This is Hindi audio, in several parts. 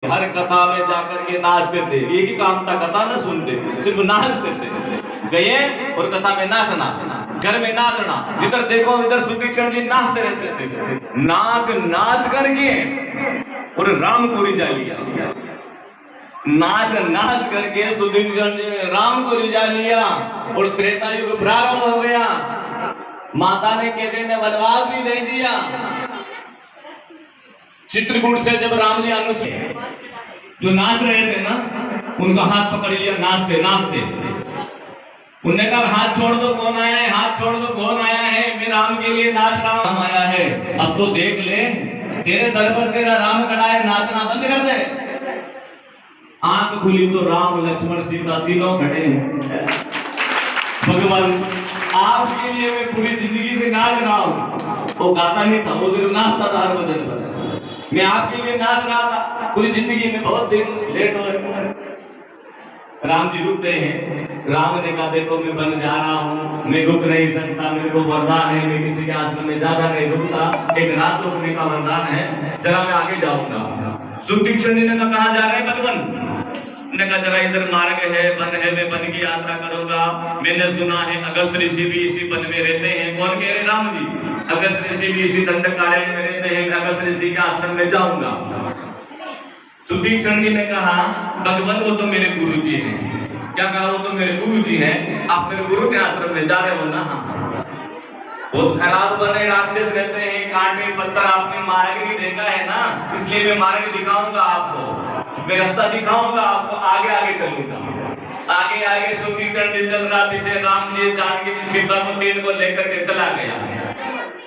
हर कथा में जाकर के नाचते थे, एक ही काम था, कथा न सुनते, सिर्फ नाचते थे। गए और कथा में नाचना, घर में नाचना, जिधर देखो इधर सुतीक्षण जी नाचते रहते थे। नाच नाच करके और राम को रिझा लिया, नाच नाच करके सुतीक्षण जी ने राम को रिझा लिया और त्रेता युग प्रारंभ हो गया। माता ने कहते ने वनवास भी दे दिया। चित्रकूट से जब राम जी जो नाच रहे थे ना, उनका हाथ पकड़ लिया, नाचते नाचते। उन्होंने कहा हाथ छोड़ दो, कौन आया है, हाथ छोड़ दो, कौन आया है, मैं राम के लिए नाच रहा हूं, आया है। अब तो देख ले, तेरे दर पर तेरा राम खड़ा है, नाचना बंद कर दे। आंख खुली तो राम लक्ष्मण सीता तीनों खड़े हैं। भगवान आपके लिए मैं पूरी जिंदगी से नाच रहा हूं। वो गाता नहीं था, वो सिर्फ नाचता था हर वजन पर। मैं आपके लिए नाच रहा था पूरी जिंदगी में, बहुत दिन लेट हो गए। राम जी रुकते हैं। राम ने कहा देखो मैं बन जा रहा हूँ, मैं रुक नहीं सकता, मेरे को वरदान है, मैं किसी के आश्रम में ज्यादा नहीं रुकता, एक रात रुकने का वरदान है, जरा मैं आगे जाऊंगा। सुतीक्षण जी ने कहा जा रहे बलवन, ने कहा जरा इधर मार्ग है, वन है, मैं वन की यात्रा करूंगा। मैंने सुना है अगस्त ऋषि भी इसी वन में रहते हैं। कौन कह रहे? राम जी। अगस्त ऋषि भी इसी दंडकारण्य में रहते हैं, अगस्त ऋषि के आश्रम में जाऊंगा। सुतीक्षण जी ने कहा भगवान वो तो मेरे गुरु जी हैं। क्या कहा? वो तो मेरे गुरु जी हैं, आप मेरे गुरु के आश्रम में जा रहे हो ना। बहुत खराब बने राक्षस रहते हैं, कांटे पत्थर, आपने मार्ग नहीं देखा है ना, इसलिए मैं मार्ग दिखाऊंगा आपको, मैं रास्ता दिखाऊंगा आपको, आगे आगे चलूंगा। आगे आगे सुतीक्षण जी चल रहा, पीछे राम जी जानकी जी सीता को तीन को लेकर के चला गया।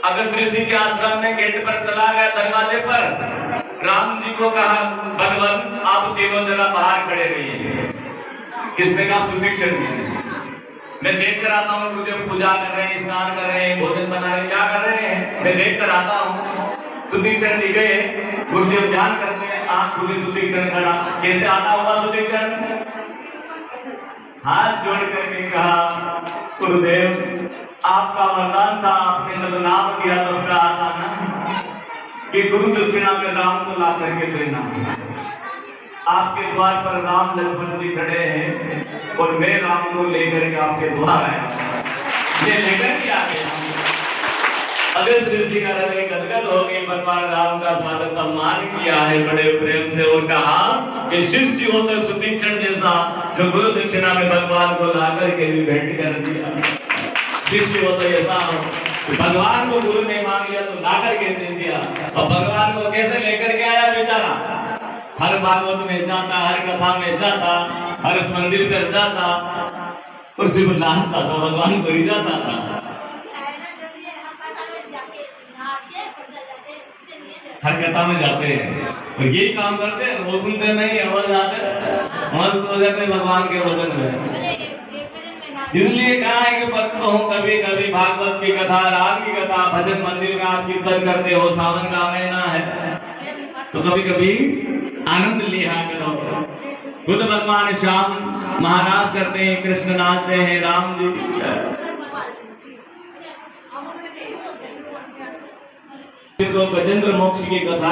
अगस्त ऋषि के आश्रम में गेट पर चला गया, दरवाजे पर राम जी को कहा भगवान आप तीनों जरा बाहर खड़े रहिए। किसने कहा? सुतीक्षण जी ने। मैं देख कर आता हूँ, मुझे पूजा कर रहे हैं, स्नान कर रहे हैं, भोजन बना रहे हैं, क्या कर रहे हैं, मैं देख कर आता हूँ। सुतीक्षण जी गए, गुरुदेव ध्यान करते हैं, आंख खुली, सुतीक्षण खड़ा। कैसे आता हुआ सुतीक्षण? हाथ जोड़ करके कहा गुरुदेव आपका वरदान था, आपने जब नाम किया तो कहा था ना कि गुरु दक्षिणा में राम को ला करके देना। आपके द्वार पर राम लक्ष्मण जी खड़े हैं और मैं राम को लेकर के आपके द्वार आया, ये लेकर के आ गया। अगस्त ऋषि का हृदय गदगद हो गई, भगवान राम का स्वागत सम्मान किया है बड़े प्रेम से और कहा कि शिष्य हो तो सुतीक्षण जैसा जो गुरु दक्षिणा में भगवान को ला करके भी भेंट कर दिया। शिष्य हो तो ऐसा हो, भगवान को गुरु ने मांग लिया तो ला करके दे दिया। और भगवान को कैसे लेकर के आया बेचारा? हर भागवत में जाता, हर कथा में जाता, हर मंदिर पर जाता और सिर्फ नाचता था, भगवान को रिझाता था। हर कथा में जाते हैं और यही काम करते हैं, वो सुनते नहीं, अमल जाते मस्त हो जाते भगवान के वचन में। इसलिए कहा है कि भक्त हूँ कभी कभी भागवत की कथा, राम की कथा, भजन मंदिर में आप कीर्तन करते हो, सावन का महीना है तो कभी कभी आनंद लिया करो। खुद भगवान श्याम महाराज करते हैं, कृष्ण नाचते हैं, राम जी को गजेंद्र मोक्ष की कथा